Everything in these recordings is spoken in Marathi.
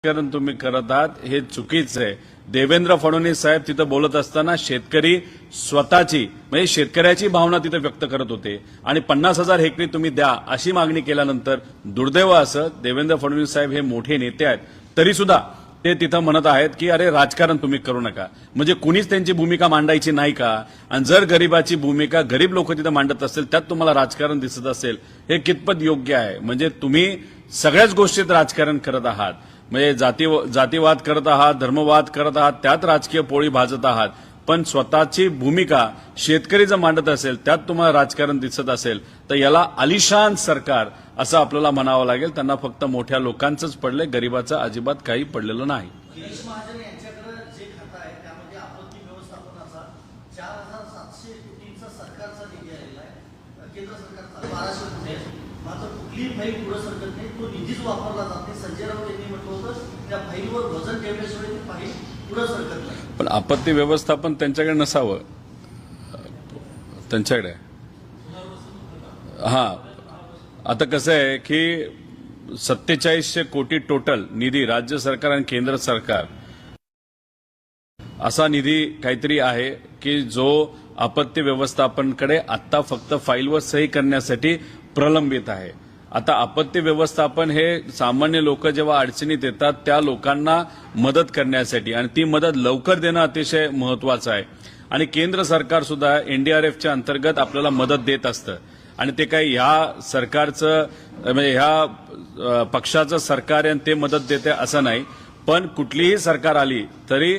राजकारण तुम्ही करत आहात हे चुकीचं आहे। देवेंद्र फडणवीस साहेब तिथं बोलत असताना शेतकरी स्वतःची म्हणजे शेतकऱ्याची भावना तिथे व्यक्त करत होते आणि 50,000 हेक्टरी तुम्ही द्या अशी मागणी केल्यानंतर दुर्दैव असं देवेंद्र फडणवीस साहेब हे मोठे नेते आहेत तरी सुद्धा ते तिथं म्हणत आहेत की अरे राजकारण तुम्ही करू नका। म्हणजे कुणीच त्यांची भूमिका मांडायची नाही का? आणि जर गरिबाची भूमिका गरीब लोक तिथं मांडत असतील त्यात तुम्हाला राजकारण दिसत असेल हे कितपत योग्य आहे? म्हणजे तुम्ही सगळ्याच गोष्टीत राजकारण करत आहात, म्हणजे जातीवाद करत आहात, धर्मवाद करत आहात, त्यात राजकीय पोळी भाजत आहात, पण स्वतःची भूमिका शेतकरी जर मांडत असेल त्यात तुम्हाला राजकारण दिसत असेल तर याला आलिशान सरकार असं आपल्याला म्हणावं लागेल। त्यांना फक्त मोठ्या लोकांचंच पडलंय, गरिबाचं अजिबात काही पडलेलं नाही। गिरीश महाजन यांच्याकडे जे खातं आहे त्यामध्ये आपत्ती व्यवस्थापनाचा 4,700 कोटींचा सरकारचा निधी आलेला आहे, केंद्र सरकारचा 1,200 कोटी आहे, मात्र कुठलीही फाईल पुढे सरकत नाही, तो निधीच वापरला जात नाही। संजय राऊत यांनी म्हटलं होतं त्या फाईलवर वजन ठेवल्याशिवाय ती फाईल पुढे सरकत नाही। पण आपत्ती व्यवस्थापन त्यांच्याकडे नसावं, त्यांच्याकडे हा आता कसं आहे की 4700 कोटी टोटल निधी राज्य सरकार आणि केंद्र सरकार असा निधी काहीतरी आहे की जो आपत्ती व्यवस्थापनकडे आता फक्त फाईलवर सही करण्यासाठी प्रलंबित आहे। आता आपत्ती व्यवस्थापन हे सामान्य लोक जेव्हा अडचणीत येतात त्या लोकांना मदत करण्यासाठी आणि ती मदत लवकर देणं अतिशय महत्वाचं आहे। आणि केंद्र सरकार सुद्धा एनडीआरएफच्या अंतर्गत आपल्याला मदत देत असतं आणि ते काही ह्या सरकारचं म्हणजे ह्या पक्षाचं सरकार आहे ते मदत देते असं नाही, पण कुठलीही सरकार आली तरी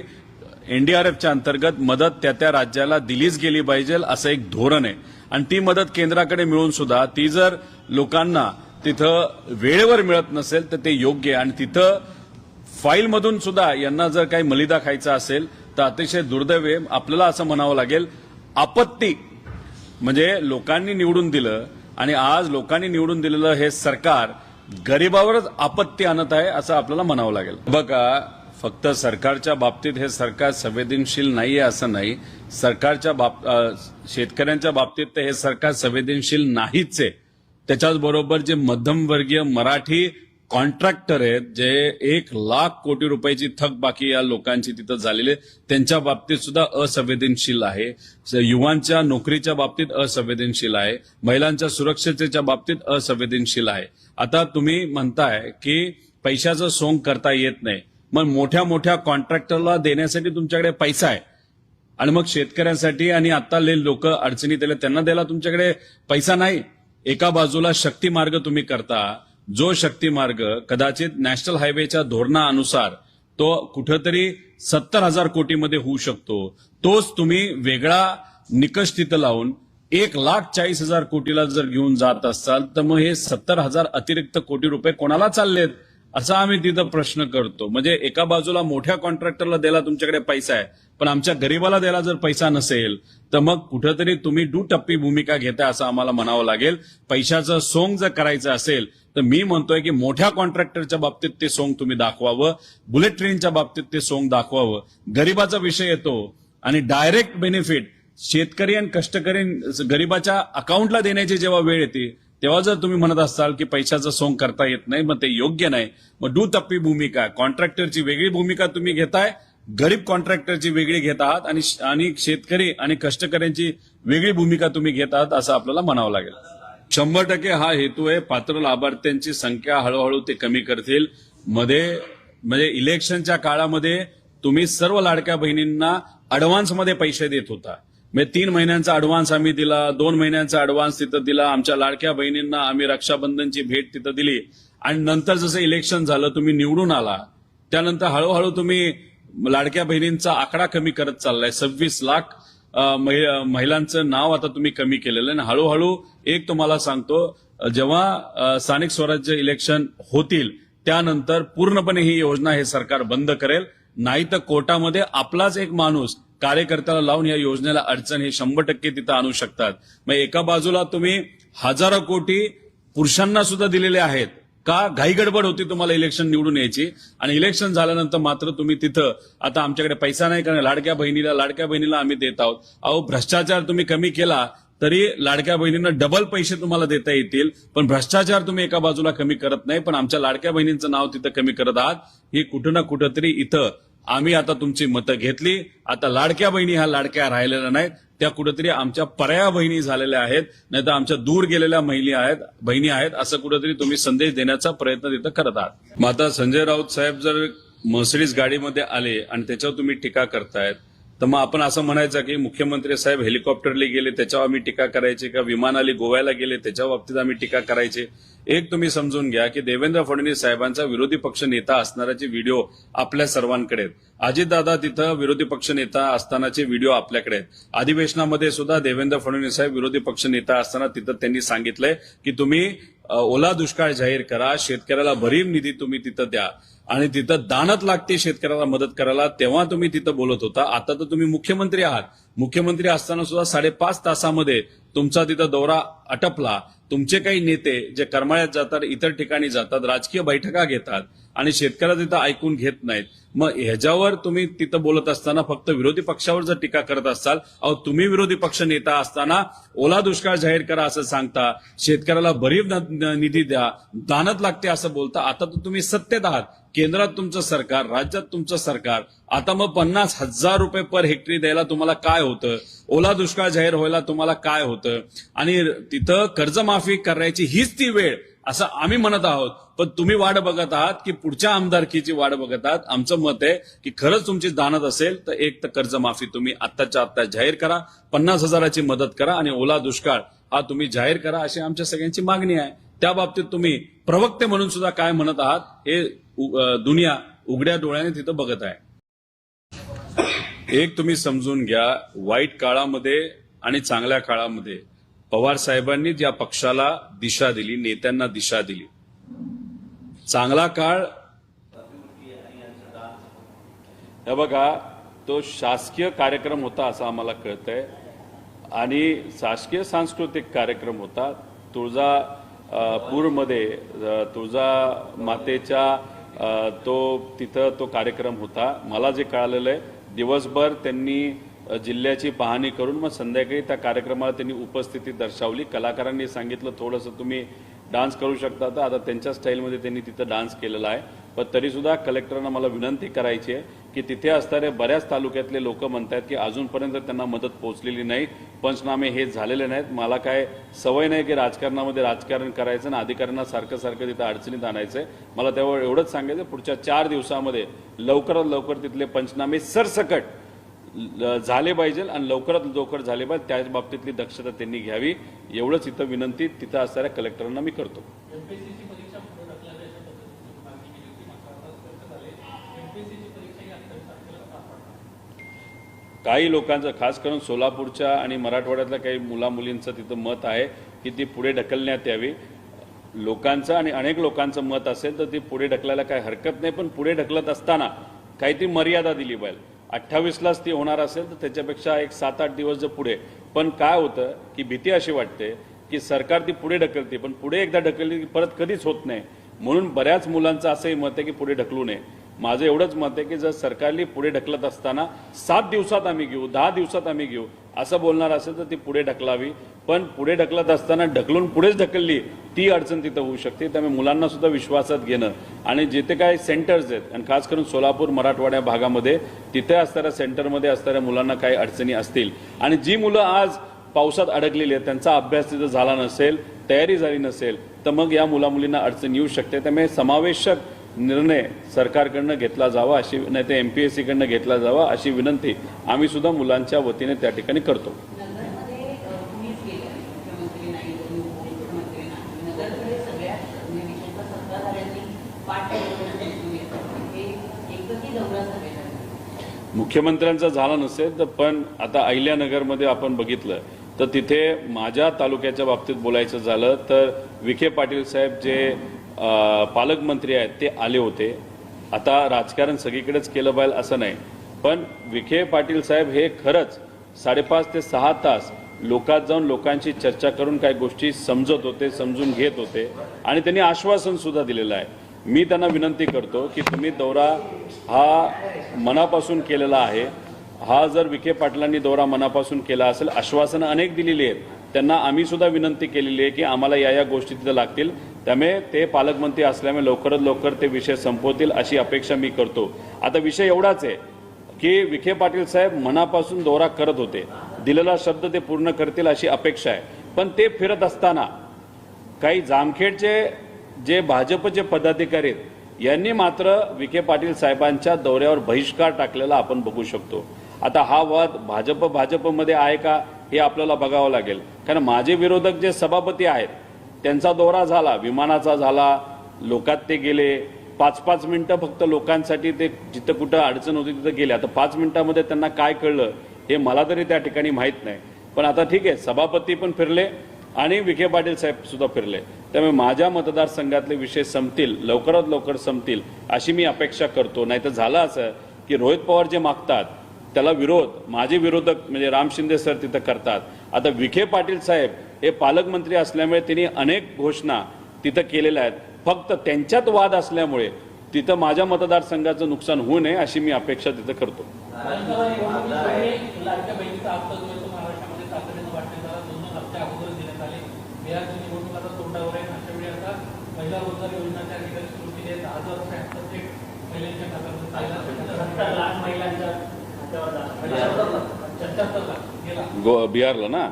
एनडीआरएफच्या अंतर्गत मदत त्या त्या राज्याला दिलीच गेली पाहिजे असं एक धोरण आहे। आणि ती मदत केंद्राकडे मिळून सुद्धा ती जर लोकांना तिथं वेळेवर मिळत नसेल तर ते योग्य आहे। आणि तिथं फाईलमधून सुद्धा यांना जर काही मलिदा खायचा असेल तर अतिशय दुर्दैव आहे। आपल्याला असं म्हणावं लागेल आपत्ती म्हणजे लोकांनी निवडून दिलं आणि आज लोकांनी निवडून दिलेलं हे सरकार गरिबावरच आपत्ती आणत आहे असं आपल्याला म्हणावं लागेल। बघा, फक्त सरकारच्या बाबतीत हे सरकार संवेदनशील नाहीये असं नाही, सरकारच्या शेतकऱ्यांच्या बाबतीत तर हे सरकार संवेदनशील नाहीच आहे। त्याच्याचबरोबर जे मध्यमवर्गीय मराठी कॉन्ट्रॅक्टर आहेत जे 1,00,000 कोटी रुपयाची थकबाकी या लोकांची तिथं झालेली त्यांच्या बाबतीत सुद्धा असंवेदनशील आहे, युवांच्या नोकरीच्या बाबतीत असंवेदनशील आहे, महिलांच्या सुरक्षिततेच्या बाबतीत असंवेदनशील आहे। आता तुम्ही म्हणताय की पैशाचं सोंग करता येत नाही, मग मोठ्या मोठ्या कॉन्ट्रॅक्टरला देण्यासाठी तुमच्याकडे पैसा आहे आणि मग शेतकऱ्यांसाठी आणि आता लोक अडचणीत आले त्यांना द्यायला तुमच्याकडे पैसा नाही। एका बाजूला शक्ती मार्ग तुम्ही करता, जो शक्ती मार्ग कदाचित नॅशनल हायवेच्या धोरणानुसार तो कुठेतरी 70,000 कोटीमध्ये होऊ शकतो, तोच तुम्ही वेगळा निकष तिथं लावून 1,40,000 कोटीला जर घेऊन जात असाल तर मग हे 70,000 अतिरिक्त कोटी रुपये कोणाला चाललेत असा आम्ही तिथं प्रश्न करतो। म्हणजे एका बाजूला मोठ्या कॉन्ट्रॅक्टरला द्यायला तुमच्याकडे पैसा आहे पण आमच्या गरीबाला द्यायला जर पैसा नसेल तर मग कुठेतरी तुम्ही दुटप्पी भूमिका घेताय असं आम्हाला म्हणावं लागेल। पैशाचं सोंग जर करायचं असेल तर मी म्हणतोय की मोठ्या कॉन्ट्रॅक्टरच्या बाबतीत ते सोंग तुम्ही दाखवावं, बुलेट ट्रेनच्या बाबतीत ते सोंग दाखवावं, गरीबाचा विषय येतो आणि डायरेक्ट बेनिफिट शेतकरी आणि कष्टकरी गरीबाच्या अकाउंटला देण्याची जेव्हा वेळ येते तेव्हा जर तुम्ही म्हणत असाल की पैशाचं सोंग करता येत नाही मग ते योग्य नाही। मग दुटप्पी भूमिका, कॉन्ट्रॅक्टरची वेगळी भूमिका तुम्ही घेताय, गरीब कॉन्ट्रॅक्टरची वेगळी घेत आहात आणि शेतकरी आणि कष्टकऱ्यांची वेगळी भूमिका तुम्ही घेत आहात असं आपल्याला म्हणावं लागेल। 100% हा हेतू आहे, पात्र लाभार्थ्यांची संख्या हळूहळू ते कमी करतील। म्हणजे इलेक्शनच्या काळामध्ये तुम्ही सर्व लाडक्या बहिणींना अडव्हान्समध्ये पैसे देत होता, म्हणजे 3 महिन्यांचा अडव्हान्स आम्ही दिला, 2 महिन्यांचा अडव्हान्स तिथं दिला, आमच्या लाडक्या बहिणींना आम्ही रक्षाबंधनची भेट तिथं दिली आणि नंतर जसं इलेक्शन झालं तुम्ही निवडून आला त्यानंतर हळूहळू तुम्ही लाडक्या बहिणींचा आकडा कमी करत चाललाय। 26 लाख महिलांचं नाव आता तुम्ही कमी केलेलं आहे। हळूहळू एक तुम्हाला सांगतो, जेव्हा स्थानिक स्वराज्य इलेक्शन होतील त्यानंतर पूर्णपणे ही योजना हे सरकार बंद करेल, नाही तर कोर्टामध्ये आपलाच एक माणूस कार्यकर्त्याला लावून या योजनेला अडचण हे 100% तिथं आणू शकतात। मग एका बाजूला तुम्ही हजारो कोटी पुरुषांना सुद्धा दिलेले आहेत का घाई गडबड होती तुम्हाला इलेक्शन निवडून यायची आणि इलेक्शन झाल्यानंतर मात्र तुम्ही तिथं आता आमच्याकडे पैसा नाही कारण लाडक्या बहिणीला आम्ही देत आहोत। अहो भ्रष्टाचार तुम्ही कमी केला तरी लाडक्या बहिणींना डबल पैसे तुम्हाला देता येतील, पण भ्रष्टाचार तुम्ही एका बाजूला कमी करत नाही, पण आमच्या लाडक्या बहिणींचं नाव तिथं कमी करत आहात. ही कुठं ना कुठंतरी इथं आम्ही आता तुमची मतं घेतली, आता लाडक्या बहिणी ह्या लाडक्या राहिलेल्या नाहीत, त्या कुठेतरी आमच्या पर्याय बहिणी झालेल्या आहेत, नाही तर आमच्या दूर गेलेल्या बहिणी आहेत असं कुठेतरी तुम्ही संदेश देण्याचा प्रयत्न तिथं करत आहात. मग आता संजय राऊत साहेब जर मर्सिडीज गाडीमध्ये आले आणि त्याच्यावर तुम्ही टीका करतायत, तर मग आपण असं म्हणायचं की मुख्यमंत्री साहेब हेलिकॉप्टरला गेले त्याच्यावर आम्ही टीका करायची, का विमानाने गोव्याला गेले त्याच्या बाबतीत आम्ही टीका करायची. एक तुम्ही समजून घ्या की देवेंद्र फडणवीस साहेबांचा विरोधी पक्ष नेता असणाऱ्याचे व्हिडिओ आपल्या सर्वांकडे आहेत. अजितदादा तिथं विरोधी पक्ष नेता असतानाचे व्हिडिओ आपल्याकडे आहेत. अधिवेशनामध्ये सुद्धा देवेंद्र फडणवीस साहेब विरोधी पक्ष नेता असताना तिथं त्यांनी सांगितलंय की तुम्ही ओला दुष्काळ जाहीर करा, शेतकऱ्याला भरीव निधी तुम्ही तिथं द्या आणि तिथं दानत लागते शेतकऱ्याला मदत करायला, तेव्हा तुम्ही तिथं बोलत होता. आता तर तुम्ही मुख्यमंत्री आहात, मुख्यमंत्री असताना सुद्धा 5.5 तासामध्ये तुमचा तिथं दौरा आटपला. तुमचे काही नेते जे करमाळ्यात जातात, इतर ठिकाणी जातात, राजकीय बैठका घेतात आणि शेतकऱ्याला तिथं ऐकून घेत नाहीत. मग ह्याच्यावर तुम्ही तिथं बोलत असताना फक्त विरोधी पक्षावर जर टीका करत असाल, अहो तुम्ही विरोधी पक्ष नेता असताना ओला दुष्काळ जाहीर करा असं सांगता, शेतकऱ्याला भरीव निधी द्या, दानत लागते असं बोलता. आता तर तुम्ही सत्तेत आहात, केंद्रात तुमचं सरकार, राज्यात तुमचं सरकार. आता मग 50,000 रुपये पर हेक्टरी द्यायला तुम्हाला काय होतं, ओला दुष्काळ जाहीर व्हायला तुम्हाला काय होतं, आणि तिथं कर्जमाफी करायची हीच ती वेळ असं आम्ही म्हणत आहोत. पण तुम्ही वाट बघत आहात की पुढच्या आमदारकीची वाट बघत आहात. आमचं मत आहे की खरंच तुमची दानत असेल तर एक तर कर्जमाफी तुम्ही आत्ताच्या आत्ता जाहीर करा, 50,000ची मदत करा आणि ओला दुष्काळ हा तुम्ही जाहीर करा, अशी आमच्या सगळ्यांची मागणी आहे. त्या बाबतीत तुम्ही प्रवक्ते म्हणून सुद्धा काय म्हणत आहात हे दुनिया उघड्या डोळ्याने तिथं बघत आहे. एक तुम्ही समजून घ्या, वाईट काळामध्ये आणि चांगल्या काळामध्ये पवार साहेबांनी ज्या पक्षाला दिशा दिली, नेत्यांना दिशा दिली. चांगला काळ हे बघा, तो शासकीय कार्यक्रम होता असं आम्हाला कळतंय आणि शासकीय सांस्कृतिक कार्यक्रम होता. तुळजापूरमध्ये तुळजा मातेच्या तिथं तो कार्यक्रम होता. मला जे कळालेलं आहे, दिवसभर त्यांनी जिल्ह्याची पाहणी करून मग संध्याकाळी त्या कार्यक्रमाला त्यांनी उपस्थिती दर्शवली. कलाकारांनी सांगितलं थोडंसं तुम्ही डान्स करू शकता, तर आता त्यांच्या स्टाईलमध्ये त्यांनी तिथं डान्स केलेला आहे. पण तरीसुद्धा कलेक्टरांना मला विनंती करायची आहे की तिथे असणारे बऱ्याच तालुक्यातले लोक म्हणतात की अजूनपर्यंत त्यांना मदत पोहोचलेली नाही, पंचनामे हे झालेले नाहीत. मला काय सवय नाही की राजकारणामध्ये राजकारण करायचं आणि अधिकाऱ्यांना सारखं सारखं तिथं अडचणीत आणायचंय. मला त्यावर एवढंच सांगायचं, पुढच्या 4 दिवसामध्ये लवकरात लवकर तिथले पंचनामे सरसकट झाले पाहिजे आणि लवकरात लवकर झाले पाहिजे, त्या बाबतीतली दक्षता त्यांनी घ्यावी. एवढंच इथं विनंती तिथं असणाऱ्या कलेक्टरांना मी करतो. काही लोकांचं, खास करून सोलापूरच्या आणि मराठवाड्यातल्या काही मुलामुलींचं तिथं मत आहे की ती पुढे ढकलण्यात यावी. लोकांचं आणि अनेक लोकांचं मत असेल तर ती पुढे ढकलायला काही हरकत नाही, पण पुढे ढकलत असताना काही ती मर्यादा दिली पाहिजे. 28लाच ती होणार असेल तर त्याच्यापेक्षा एक 7-8 दिवस जर पुढे. पण काय होतं की भीती अशी वाटते की सरकार ती पुढे ढकलते, पण पुढे एकदा ढकलली की परत कधीच होत नाही. म्हणून बऱ्याच मुलांचं असंही मत आहे की पुढे ढकलू नये. माझं एवढंच मत आहे की जर सरकारने पुढे ढकलत असताना 7 दिवसात आम्ही घेऊ, 10 दिवसात आम्ही घेऊ असं बोलणार असेल तर ती पुढे ढकलावी. पण पुढे ढकलत असताना ढकलून पुढेच ढकलली ती अडचण तिथं होऊ शकते. त्यामुळे मुलांना सुद्धा विश्वासात घेणं आणि जिथे काय सेंटर्स आहेत आणि खास करून सोलापूर मराठवाड्या भागामध्ये तिथे असणाऱ्या सेंटरमध्ये असणाऱ्या मुलांना काही अडचणी असतील आणि जी मुलं आज पावसात अडकलेली आहेत त्यांचा अभ्यास तिथं झाला नसेल, तयारी झाली नसेल, तर मग या मुलामुलींना अडचण येऊ शकते. त्यामुळे समावेशक निर्णय सरकारकडनं घेतला जावा अशी, नाही तर MPSCकडनं घेतला जावा अशी विनंती आम्ही सुद्धा मुलांच्या वतीने त्या ठिकाणी करतो. मुख्यमंत्र्यांचा झाला नसेल तर पण आता अहिल्यानगरमध्ये आपण बघितलं तर तिथे माझ्या तालुक्याच्या बाबतीत बोलायचं झालं तर विखे पाटील साहेब जे पालकमंत्री आहेत ते आले होते. आता राजकारण सगळीकडेच केलं पाहिजे असं नाही, पण विखे पाटील साहेब हे खरंच 5.5 ते 6 तास लोकात जाऊन लोकांची चर्चा करून काही गोष्टी समजत होते, समजून घेत होते आणि त्यांनी आश्वासन सुद्धा दिलेलं आहे. मी त्यांना विनंती करतो की तुम्ही दौरा हा मनापासून केलेला आहे. हा जर विखे पाटलांनी दौरा मनापासून केला असेल, आश्वासनं अनेक दिलेली आहेत, त्यांना आम्ही सुद्धा विनंती केलेली आहे की आम्हाला या गोष्टी तिथं लागतील, त्यामुळे ते पालकमंत्री असल्यामुळे लवकरात लवकर ते विषय संपवतील अशी अपेक्षा मी करतो. आता विषय एवढाच आहे की विखे पाटील साहेब मनापासून दौरा करत होते, दिलेला शब्द ते पूर्ण करतील अशी अपेक्षा आहे. पण ते फिरत असताना काही जामखेडचे जे भाजपचे पदाधिकारी आहेत यांनी मात्र विखे पाटील साहेबांच्या दौऱ्यावर बहिष्कार टाकलेला आपण बघू शकतो. आता हा वाद भाजपमध्ये आहे का हे आपल्याला बघावं लागेल, कारण माझे विरोधक जे सभापती आहेत त्यांचा दौरा झाला, विमानाचा झाला, लोकात ते गेले, 5-5 मिनिटं फक्त लोकांसाठी ते जिथं कुठं अडचण होती तिथं गेले. आता 5 मिनिटांमध्ये त्यांना काय कळलं हे मला तरी त्या ठिकाणी माहीत नाही. पण आता ठीक आहे, सभापती पण फिरले आणि विखे पाटील साहेब सुद्धा फिरले, त्यामुळे माझ्या मतदारसंघातले विषय संपतील, लवकरात लवकर संपतील अशी मी अपेक्षा करतो. नाहीतर झालं असं की रोहित पवार जे मागतात त्याला विरोध माझे विरोधक म्हणजे राम शिंदे सर तिथं करतात. आता विखे पाटील साहेब हे पालकमंत्री असल्यामुळे त्यांनी अनेक घोषणा तिथं केलेल्या आहेत, फक्त त्यांच्यात वाद असल्यामुळे तिथं माझ्या मतदारसंघाचं नुकसान होऊ नये अशी मी अपेक्षा तिथं करतो. लाडक्या बहिणीचा हप्ता जो आहे तो महाराष्ट्रामध्ये तातडीनं वाटण्यात आला, 2 हप्ते अगोदर देण्यात आले. बिहारची निवडणूक आता तोंडावर आहे. अशा वेळी आता महिला रोजगार योजनाच्या अधिकारी सुरू केली आहेत. 10,000 रुपये हप्ता थेट महिलांच्या खात्यामध्ये चालला. 70 लाख महिलांच्या खात्यावर जाणार. 75 लाख गेला बिहारला ना.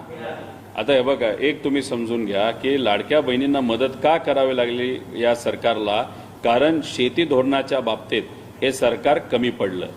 आता हे बघा, एक तुम्ही समजून घ्या की लाडक्या बहिणींना मदत का करावी लागली या सरकारला, कारण शेती धोरणाच्या बाबतीत हे सरकार कमी पडलं,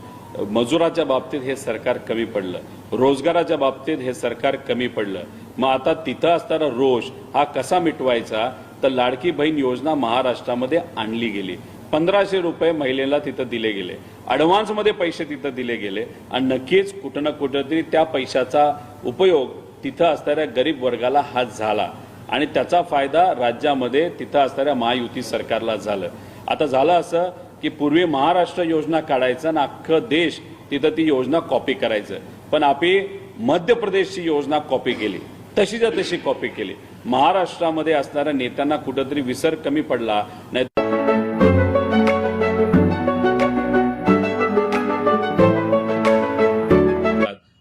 मजुराच्या बाबतीत हे सरकार कमी पडलं, रोजगाराच्या बाबतीत हे सरकार कमी पडलं. मग आता तिथं असणारा रोष हा कसा मिटवायचा, तर लाडकी बहीण योजना महाराष्ट्रामध्ये आणली गेली. 1500 रुपये महिलेला तिथं दिले गेले, ॲडव्हान्समध्ये पैसे तिथं दिले गेले आणि नक्कीच कुठं ना कुठंतरी त्या पैशाचा उपयोग तिथं असणाऱ्या गरीब वर्गाला हा झाला आणि त्याचा फायदा राज्यामध्ये तिथं असणाऱ्या महायुती सरकारला झालं. आता झालं असं की पूर्वी महाराष्ट्र योजना काढायचं आणि अख्खं देश तिथं ती योजना कॉपी करायचं, पण आपली मध्य प्रदेशची योजना कॉपी केली, तशीच्या तशी कॉपी केली. महाराष्ट्रामध्ये असणाऱ्या नेत्यांना कुठंतरी विसर कमी पडला नाही.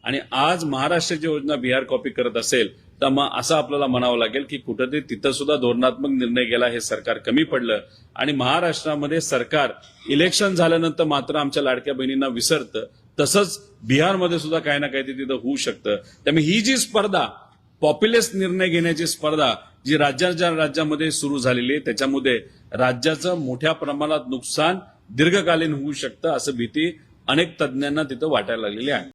आणि आज महाराष्ट्राची योजना बिहार कॉपी करत असेल तर मग असं आपल्याला म्हणावं लागेल की कुठेतरी तिथं सुद्धा धोरणात्मक निर्णय गेला, हे सरकार कमी पडलं. आणि महाराष्ट्रामध्ये सरकार इलेक्शन झाल्यानंतर मात्र आमच्या लाडक्या बहिणींना विसरतं, तसंच बिहारमध्ये सुद्धा काही ना काही तिथं होऊ शकतं. त्यामुळे ही जी स्पर्धा, पॉप्युलस निर्णय घेण्याची स्पर्धा जी राज्यामध्ये सुरू झालेली आहे, त्याच्यामध्ये राज्याचं मोठ्या प्रमाणात नुकसान दीर्घकालीन होऊ शकतं असं भीती अनेक तज्ज्ञांना तिथं वाटायला लागलेली आहे.